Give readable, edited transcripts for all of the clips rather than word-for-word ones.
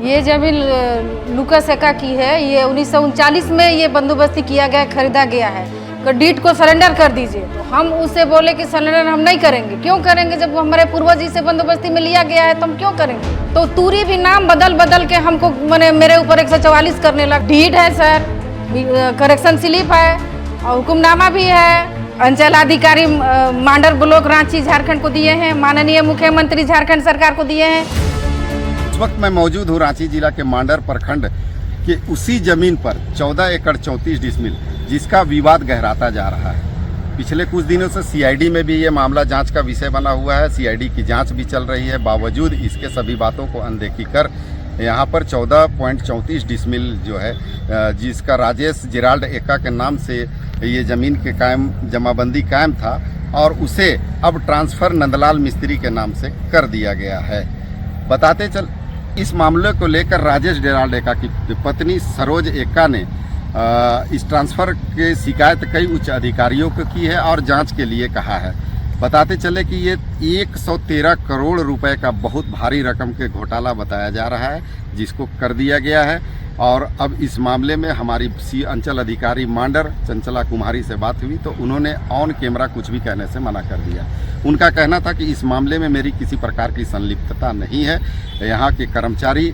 ये जमीन लुका सेका की है। ये 1939 में ये बंदोबस्ती किया गया, खरीदा गया है। तो डीड को सरेंडर कर दीजिए। तो हम उससे बोले कि सरेंडर हम नहीं करेंगे। क्यों करेंगे जब हमारे पूर्वज जी से बंदोबस्ती में लिया गया है तो हम क्यों करेंगे। तो तूरी भी नाम बदल बदल के हमको मैंने मेरे ऊपर 144 करने लगा। डीड है सर, करेक्शन स्लिप है और हुक्मनामा भी है। अंचल अधिकारी मांडर ब्लॉक रांची झारखंड को दिए हैं, माननीय मुख्यमंत्री झारखंड सरकार को दिए हैं। इस वक्त मैं मौजूद हूँ रांची जिला के मांडर प्रखंड के उसी जमीन पर 14 एकड़ 34 डिसमिल जिसका विवाद गहराता जा रहा है। पिछले कुछ दिनों से सीआईडी में भी ये मामला जांच का विषय बना हुआ है। सीआईडी की जांच भी चल रही है। बावजूद इसके सभी बातों को अनदेखी कर यहाँ पर 14.34 डिसमिल जो है जिसका राजेश जेराल्ड एका के नाम से ये ज़मीन के कायम जमाबंदी कायम था और उसे अब ट्रांसफ़र नंदलाल मिस्त्री के नाम से कर दिया गया है। बताते चल इस मामले को लेकर राजेश जेराल्ड एका की पत्नी सरोज एका ने इस ट्रांसफ़र की शिकायत कई उच्च अधिकारियों को की है और जांच के लिए कहा है। बताते चले कि ये 113 करोड़ रुपए का बहुत भारी रकम के घोटाला बताया जा रहा है जिसको कर दिया गया है। और अब इस मामले में हमारी सी अंचल अधिकारी मांडर चंचला कुमारी से बात हुई तो उन्होंने ऑन कैमरा कुछ भी कहने से मना कर दिया। उनका कहना था कि इस मामले में मेरी किसी प्रकार की संलिप्तता नहीं है। यहाँ के कर्मचारी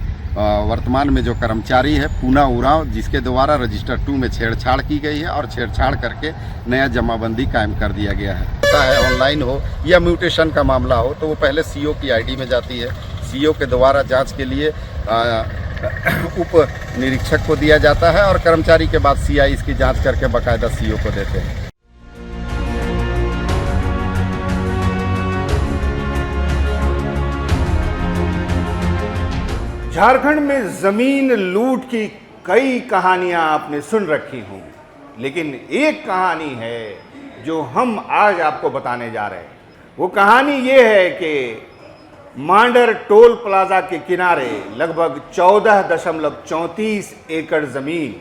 वर्तमान में जो कर्मचारी है पूना उरांव जिसके द्वारा रजिस्टर 2 में छेड़छाड़ की गई है और छेड़छाड़ करके नया जमाबंदी कायम कर दिया गया है। ऑनलाइन हो या म्यूटेशन का मामला हो तो वो पहले सीओ की आईडी में जाती है। सीओ के द्वारा जांच के लिए उप निरीक्षक को दिया जाता है और कर्मचारी के बाद सीआई इसकी जांच करके बाकायदा सीओ को देते हैं। झारखंड में जमीन लूट की कई कहानियां आपने सुन रखी हों, लेकिन एक कहानी है जो हम आज आपको बताने जा रहे हैं। वो कहानी ये है कि मांडर टोल प्लाजा के किनारे लगभग 14.34 एकड़ जमीन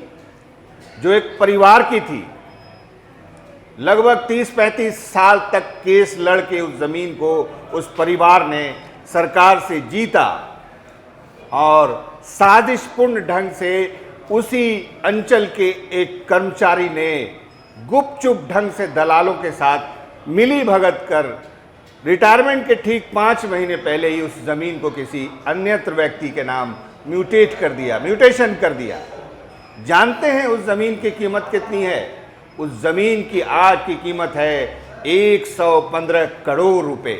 जो एक परिवार की थी, लगभग 30-35 साल तक केस लड़के उस जमीन को उस परिवार ने सरकार से जीता और साजिशपूर्ण ढंग से उसी अंचल के एक कर्मचारी ने गुपचुप ढंग से दलालों के साथ मिली भगत कर रिटायरमेंट के ठीक 5 महीने पहले ही उस जमीन को किसी अन्यत्र व्यक्ति के नाम म्यूटेशन कर दिया। जानते हैं उस जमीन की कीमत कितनी है? उस जमीन की आज की कीमत है 115 करोड़ रुपए।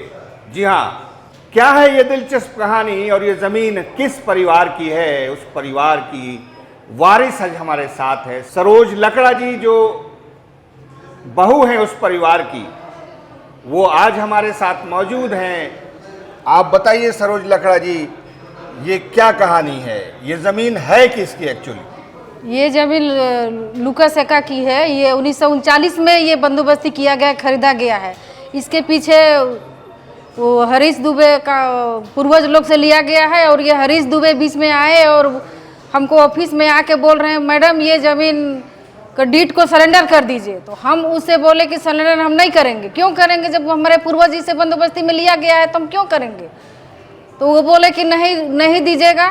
जी हाँ, क्या है ये दिलचस्प कहानी और ये जमीन किस परिवार की है? उस परिवार की वारिस आज हमारे साथ है सरोज लकड़ा जी, जो बहू हैं उस परिवार की, वो आज हमारे साथ मौजूद हैं। आप बताइए सरोज लकड़ा जी, ये क्या कहानी है? ये जमीन है किसकी एक्चुअली? ये जमीन लुका सेका की है। ये 1939 में ये बंदोबस्ती किया गया, खरीदा गया है। इसके पीछे वो हरीश दुबे का पूर्वज लोग से लिया गया है और ये हरीश दुबे बीच में आए और हमको ऑफिस में आके बोल रहे हैं मैडम ये ज़मीन का डीड को सरेंडर कर दीजिए। तो हम उससे बोले कि सरेंडर हम नहीं करेंगे। क्यों करेंगे जब हमारे पूर्वज जी से बंदोबस्ती में लिया गया है तो हम क्यों करेंगे। तो वो बोले कि नहीं दीजिएगा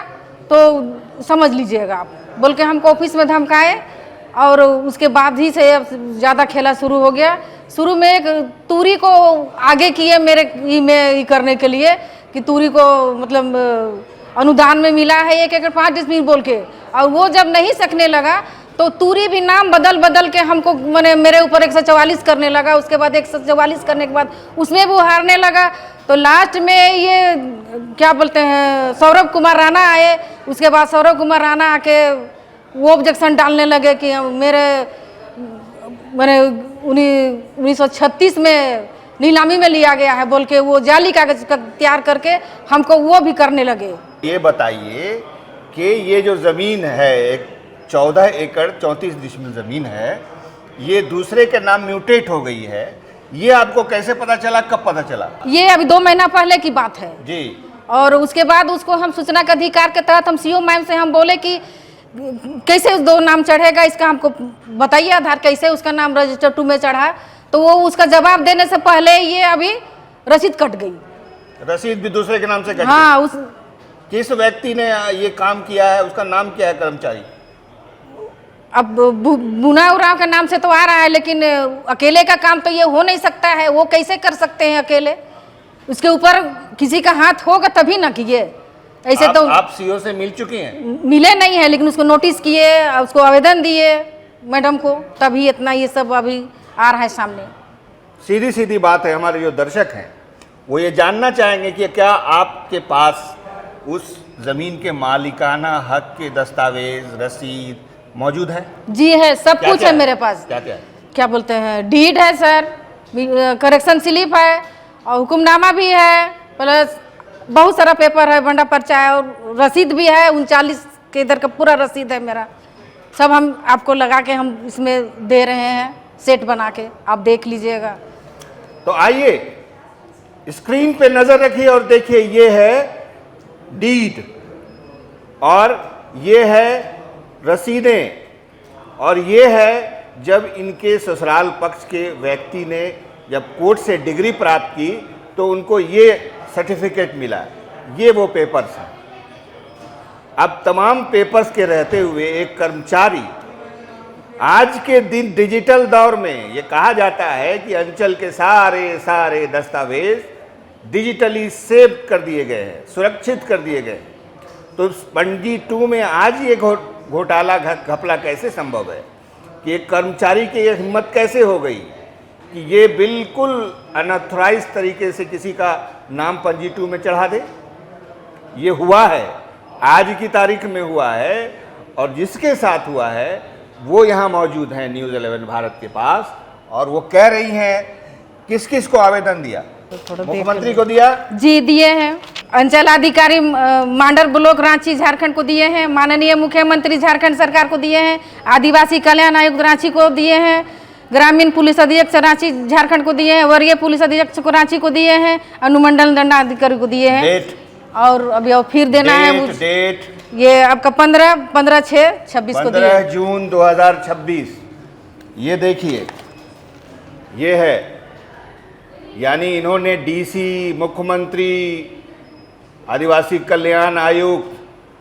तो समझ लीजिएगा आप, बोल के हमको ऑफिस में धमकाए। और उसके बाद ही से अब ज़्यादा खेला शुरू हो गया। शुरू में एक तूरी को आगे किए मेरे में करने के लिए कि तूरी को मतलब अनुदान में मिला है 1 एकड़ 5 डिसमिल बोल के, और वो जब नहीं सकने लगा तो तूरी भी नाम बदल बदल के हमको मैंने मेरे ऊपर 144 करने लगा। उसके बाद 144 करने के बाद उसमें वो हारने लगा। तो लास्ट में ये क्या बोलते हैं सौरभ कुमार राणा आए। उसके बाद सौरभ कुमार राणा आके वो ऑब्जेक्शन डालने लगे कि मैंने 1936 में नीलामी में लिया गया है बोल के वो जाली कागज का तैयार करके हमको वो भी करने लगे। ये बताइए कि ये जो ज़मीन है एक 14 एकड़ 34 डिसमिल ज़मीन है, ये दूसरे के नाम म्यूटेट हो गई है, ये आपको कैसे पता चला, कब पता चला? ये अभी 2 महीना पहले की बात है जी। और उसके बाद उसको हम सूचना का अधिकार के तहत हम सीओ मैम से हम बोले कि कैसे उस 2 नाम चढ़ेगा, इसका हमको बताइए आधार कैसे उसका नाम रजिस्टर 2 में चढ़ा। तो वो उसका जवाब देने से पहले ये अभी रसीद कट गई। रसीद भी दूसरे के नाम से कट हाँ, उस किस व्यक्ति ने ये काम किया है, उसका नाम क्या है कर्मचारी? अब बुना उराव के नाम से तो आ रहा है, लेकिन अकेले का काम तो ये हो नहीं सकता है। वो कैसे कर सकते हैं अकेले? उसके ऊपर किसी का हाथ होगा तभी ना किए। ऐसे तो आप सीओ से मिल चुकी हैं? मिले नहीं है, लेकिन उसको नोटिस किए, उसको आवेदन दिए मैडम को, तभी इतना ये सब अभी आ रहा है सामने। सीधी सीधी बात है, हमारे जो दर्शक हैं वो ये जानना चाहेंगे कि क्या आपके पास उस जमीन के मालिकाना हक के दस्तावेज, रसीद मौजूद है? जी है, सब कुछ है मेरे पास। क्या क्या है? क्या बोलते हैं, डीड है सर, करेक्शन स्लिप है और हुक्मनामा भी है, प्लस बहुत सारा पेपर है, बंडा पर्चा है और रसीद भी है। 39 के इधर का पूरा रसीद है मेरा। सब हम आपको लगा के हम इसमें दे रहे हैं, सेट बना के, आप देख लीजिएगा। तो आइए स्क्रीन पे नजर रखिए और देखिए, ये है डीड और ये है रसीदें और ये है जब इनके ससुराल पक्ष के व्यक्ति ने जब कोर्ट से डिग्री प्राप्त की तो उनको ये सर्टिफिकेट मिला। ये वो पेपर्स हैं। अब तमाम पेपर्स के रहते हुए एक कर्मचारी आज के दिन डिजिटल दौर में ये कहा जाता है कि अंचल के सारे सारे दस्तावेज डिजिटली सेव कर दिए गए हैं, सुरक्षित कर दिए गए। तो पंजी 2 में आज ये घोटाला घपला कैसे संभव है कि एक कर्मचारी की ये हिम्मत कैसे हो गई कि ये बिल्कुल अनऑथराइज तरीके से किसी का नाम पंजी 2 में चढ़ा दे? ये हुआ है, आज की तारीख में हुआ है और जिसके साथ हुआ है वो यहाँ मौजूद हैं न्यूज़ 11 भारत के पास और वो कह रही हैं किस किस को आवेदन दिया? मुख्यमंत्री को दिया? जी दिए हैं। अंचल अधिकारी मांडर ब्लॉक रांची झारखंड को दिए हैं। माननीय मुख्यमंत्री झारखंड सरकार को दिए हैं। आदिवासी कल्याण आयुक्त रांची को दिए हैं। ग्रामीण पुलिस अधीक्षक रांची झारखंड को दिए हैं। वरीय पुलिस अधीक्षक को रांची को दिए हैं। अनुमंडल दंडाधिकारी को दिए हैं। डेट? और अभी और फिर देना है डेट ये आपका 15/6/26 को दिए। 15 जून 2026। ये देखिए, ये है, यानी इन्होंने डीसी, मुख्यमंत्री, आदिवासी कल्याण आयुक्त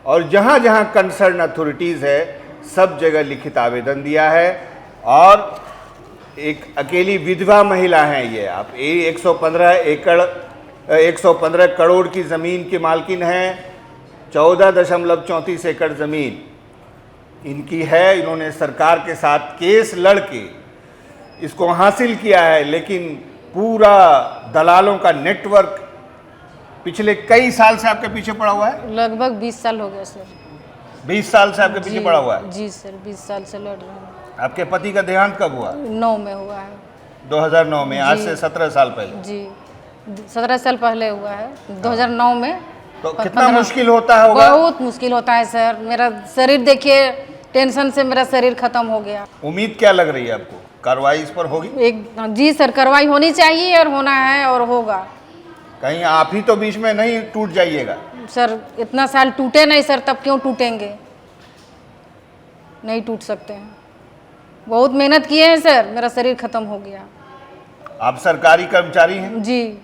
और जहाँ जहाँ कंसर्न अथॉरिटीज़ है सब जगह लिखित आवेदन दिया है। और एक अकेली विधवा महिला हैं ये। आप 115 करोड़ की ज़मीन की मालकिन हैं। 14.34 एकड़ ज़मीन इनकी है। इन्होंने सरकार के साथ केस लड़के इसको हासिल किया है, लेकिन पूरा दलालों का नेटवर्क पिछले कई साल से आपके पीछे पड़ा हुआ है। लगभग 20 साल हो गया सर। 20 साल से आपके पीछे पड़ा हुआ है? जी सर, 20 साल से लड़ रहे हैं। आपके पति का देहांत कब हुआ? 9 में हुआ है। 2009 में, आज से 17 साल पहले। जी 17 साल पहले हुआ है, 2009 में। तो कितना मुश्किल होता होगा? बहुत मुश्किल होता है सर। मेरा शरीर देखिए, टेंशन से मेरा शरीर खत्म हो गया। उम्मीद क्या लग रही है आपको, कार्रवाई इस पर होगी? जी सर, कार्रवाई होनी चाहिए और होना है और होगा। कहीं आप ही तो बीच में नहीं टूट जाइएगा? सर इतना साल टूटे नहीं सर, तब क्यों टूटेंगे? नहीं टूट सकते हैं। बहुत मेहनत किए हैं सर, मेरा शरीर खत्म हो गया। आप सरकारी कर्मचारी हैं? जी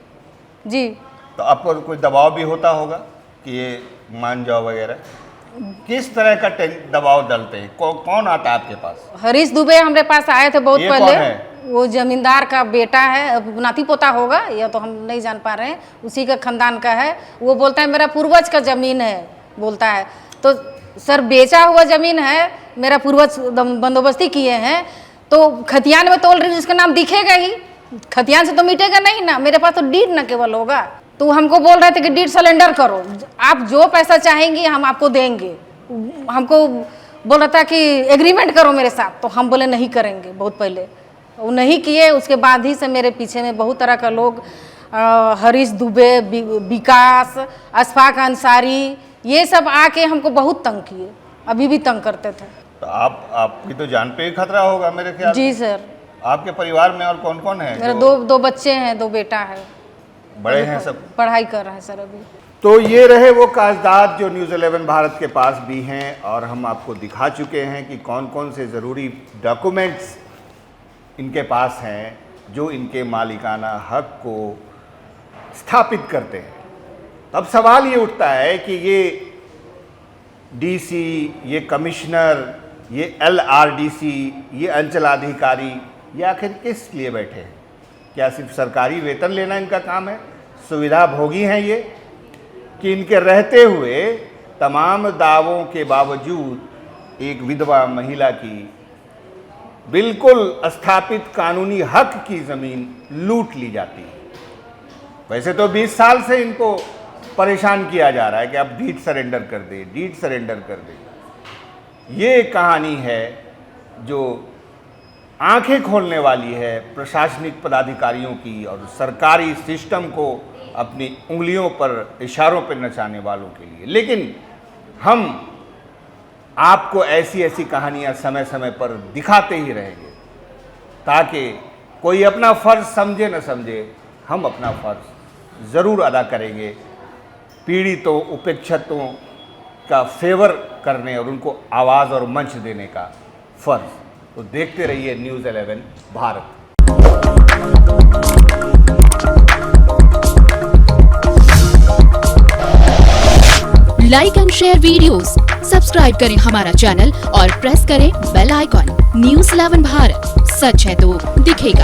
जी। तो आपको कोई दबाव भी होता होगा कि ये मान जाओ वगैरह? किस तरह का दबाव डालते हैं? कौन आता है आपके पास? हरीश दुबे हमारे पास आए थे बहुत ये पहले। कौन है? वो जमींदार का बेटा है, नाती पोता होगा या तो हम नहीं जान पा रहे हैं, उसी का खानदान का है। वो बोलता है मेरा पूर्वज का जमीन है, बोलता है। तो सर बेचा हुआ जमीन है, मेरा पूर्वज बंदोबस्ती किए हैं, तो खतियान में तोल रही, उसका नाम दिखेगा ही, खतियान से तो मिटेगा नहीं ना। मेरे पास तो डीड ना केवल होगा। तो हमको बोल रहे थे कि डीड सरेंडर करो, आप जो पैसा चाहेंगे हम आपको देंगे। हमको बोल रहा था कि एग्रीमेंट करो मेरे साथ, तो हम बोले नहीं करेंगे। बहुत पहले वो नहीं किए, उसके बाद ही से मेरे पीछे में बहुत तरह का लोग, हरीश दुबे, विकास, अशफाक अंसारी, ये सब आके हमको बहुत तंग किए, अभी भी तंग करते थे। तो आपकी तो जान पे ही खतरा होगा मेरे ख्याल। जी सर। आपके परिवार में और कौन कौन है? मेरे दो बच्चे हैं, 2 बेटा है। बड़े हैं सब? पढ़ाई कर रहे हैं सर अभी। तो ये रहे वो कागजात जो न्यूज़ 11 भारत के पास भी हैं और हम आपको दिखा चुके हैं कि कौन कौन से ज़रूरी डॉक्यूमेंट्स इनके पास हैं जो इनके मालिकाना हक को स्थापित करते हैं। अब सवाल ये उठता है कि ये डीसी, ये कमिश्नर, ये LRDC, ये अंचलाधिकारी, ये आखिर किस लिए बैठे हैं? क्या सिर्फ सरकारी वेतन लेना इनका काम है? सुविधा भोगी हैं ये, कि इनके रहते हुए तमाम दावों के बावजूद एक विधवा महिला की बिल्कुल स्थापित कानूनी हक की ज़मीन लूट ली जाती है? वैसे तो 20 साल से इनको परेशान किया जा रहा है कि आप डीड सरेंडर कर दे, डीड सरेंडर कर दे। ये कहानी है जो आंखें खोलने वाली है प्रशासनिक पदाधिकारियों की और सरकारी सिस्टम को अपनी उंगलियों पर, इशारों पर नचाने वालों के लिए। लेकिन हम आपको ऐसी ऐसी कहानियां समय समय पर दिखाते ही रहेंगे, ताकि कोई अपना फ़र्ज़ समझे न समझे, हम अपना फ़र्ज़ ज़रूर अदा करेंगे, पीड़ितों, उपेक्षितों का फेवर करने और उनको आवाज़ और मंच देने का फ़र्ज़। तो देखते रहिए news 11 Bharat. Like and share videos, subscribe करें हमारा चैनल और प्रेस करें बेल आइकॉन। न्यूज़ 11 भारत, सच है तो दिखेगा।